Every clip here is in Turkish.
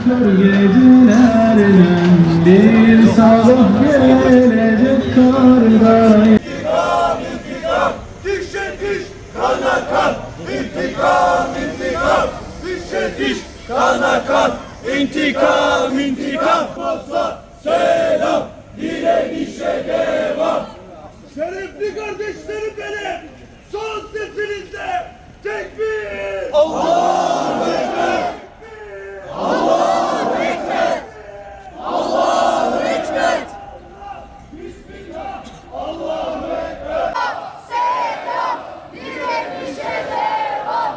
kör gecelerden bir sabah gelecek karda. İntikam, intikam, dişe diş, kana kan. İntikam, intikam, dişe diş, kana kan. İntikam, intikam. Olsa selam, direnişe devam. Şerefli kardeşlerim benim, son sesinizle tekbir! Allahu Ekber! Allahu Ekber! Allahu Ekber! Bismillah! Allahu Ekber! Selam, direnişe devam.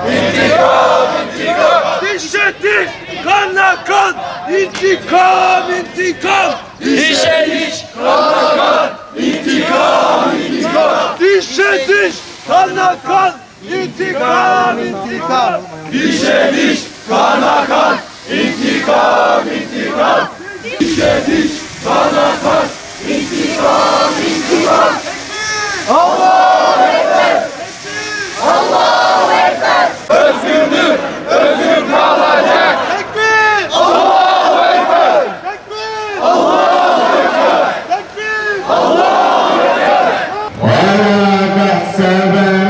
İntikam, intikam! Dişe diş, kana kan! İntikam, intikam! Dişe diş, kana kan! İntikam, intikam! Dişe diş, kana kan! İntikam, intikam! Dişe diş, kana kan! İntikam, intikam! Dişe diş, kana kan! İntikam, intikam! Allahu Ekber! Allahu Ekber! Özgürlük, özgür kalacak! Tekbir! Allahu Ekber! Tekbir! Allahu Ekber! Tekbir! Allahu Ekber! ولا تحسبن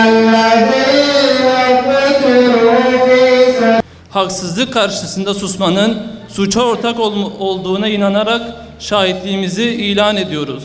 الذين قتلوا في Haksızlık karşısında susmanın suça ortak olduğuna inanarak şahitliğimizi ilan ediyoruz.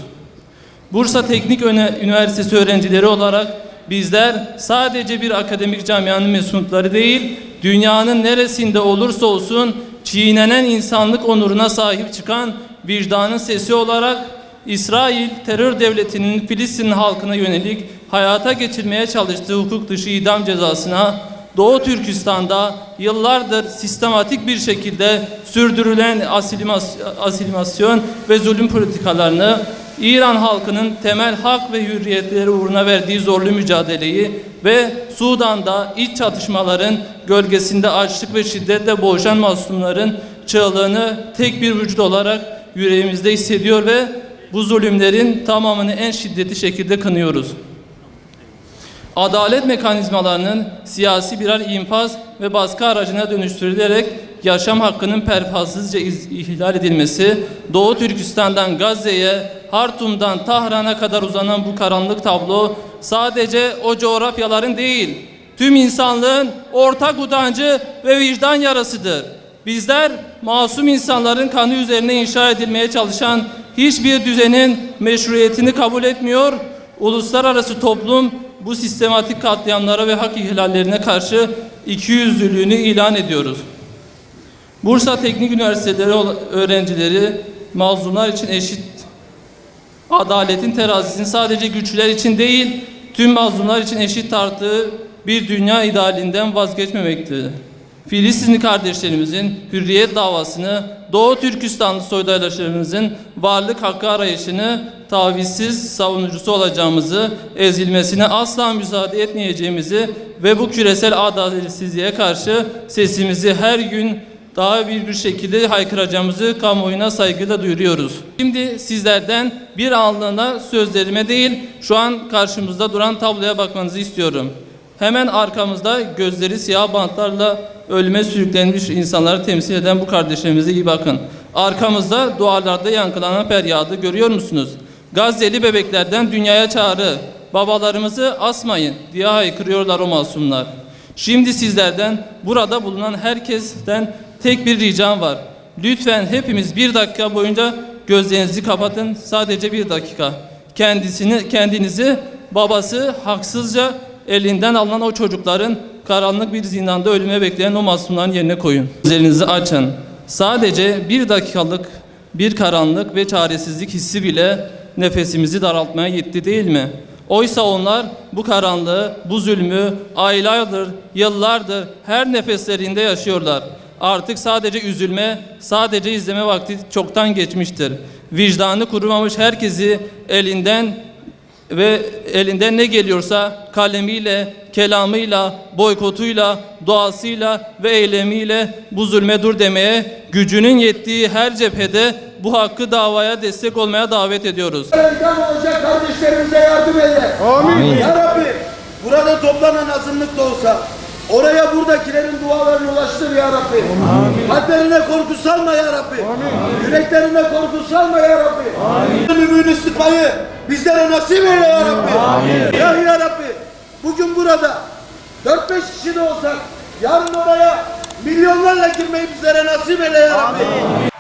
Bursa Teknik Üniversitesi öğrencileri olarak bizler sadece bir akademik camianın mensupları değil, dünyanın neresinde olursa olsun çiğnenen insanlık onuruna sahip çıkan vicdanın sesi olarak İsrail terör devletinin Filistin halkına yönelik hayata geçirmeye çalıştığı hukuk dışı idam cezasına, Doğu Türkistan'da yıllardır sistematik bir şekilde sürdürülen asimilasyon ve zulüm politikalarını, İran halkının temel hak ve hürriyetleri uğruna verdiği zorlu mücadeleyi ve Sudan'da iç çatışmaların gölgesinde açlık ve şiddetle boğuşan mazlumların çığlığını tek bir vücut olarak yüreğimizde hissediyor ve bu zulümlerin tamamını en şiddetli şekilde kınıyoruz. Adalet mekanizmalarının siyasi birer infaz ve baskı aracına dönüştürülerek yaşam hakkının pervasızca ihlal edilmesi, Doğu Türkistan'dan Gazze'ye, Hartum'dan Tahran'a kadar uzanan bu karanlık tablo sadece o coğrafyaların değil, tüm insanlığın ortak utancı ve vicdan yarasıdır. Bizler masum insanların kanı üzerine inşa edilmeye çalışan hiçbir düzenin meşruiyetini kabul etmiyor, uluslararası toplum bu sistematik katliamlara ve hak ihlallerine karşı ikiyüzlülüğünü ilan ediyoruz. Bursa Teknik Üniversiteleri öğrencileri mazlumlar için eşit adaletin terazisini sadece güçlüler için değil, tüm mazlumlar için eşit tarttığı bir dünya idealinden vazgeçmemektedir. Filistinli kardeşlerimizin hürriyet davasını, Doğu Türkistanlı soydaşlarımızın varlık hakkı arayışını tavizsiz savunucusu olacağımızı, ezilmesine asla müsaade etmeyeceğimizi ve bu küresel adaletsizliğe karşı sesimizi her gün daha bir şekilde haykıracağımızı kamuoyuna saygıyla duyuruyoruz. Şimdi sizlerden bir anlığına sözlerime değil, şu an karşımızda duran tabloya bakmanızı istiyorum. Hemen arkamızda gözleri siyah bantlarla ölüme sürüklenmiş insanları temsil eden bu kardeşlerimize iyi bakın. Arkamızda duvarlarda yankılanan feryadı görüyor musunuz? Gazze'li bebeklerden dünyaya çağrı, babalarımızı asmayın diye haykırıyorlar o masumlar. Şimdi sizlerden, burada bulunan herkesten tek bir ricam var. Lütfen hepimiz bir dakika boyunca gözlerinizi kapatın. Sadece bir dakika. Kendinizi babası haksızca elinden alınan o çocukların karanlık bir zindanda ölüme bekleyen o masumların yerine koyun. Gözlerinizi açın. Sadece bir dakikalık bir karanlık ve çaresizlik hissi bile nefesimizi daraltmaya yetti değil mi? Oysa onlar bu karanlığı, bu zulmü aylardır, yıllardır her nefeslerinde yaşıyorlar. Artık sadece üzülme, sadece izleme vakti çoktan geçmiştir. Vicdanı kurumamış herkesi elinden ne geliyorsa kalemiyle, kelamıyla, boykotuyla, duasıyla ve eylemiyle bu zulme dur demeye, gücünün yettiği her cephede bu hakkı davaya destek olmaya davet ediyoruz. İmkan olacak kardeşlerimize yardım eyle. Amin. Ya Rabbi burada toplanan azınlık da olsa oraya buradakilerin dualarını ulaştır ya Rabbi. Kalplerine korku salma ya Rabbi. Yüreklerine korku salma ya Rabbi. Mümin istifayı bizlere nasip eyle ya Rabbi. Ya Rabbi, bugün burada 4-5 kişi de olsak yarın oraya milyonlarla girmeyi bizlere nasip eyle ya Rabbi.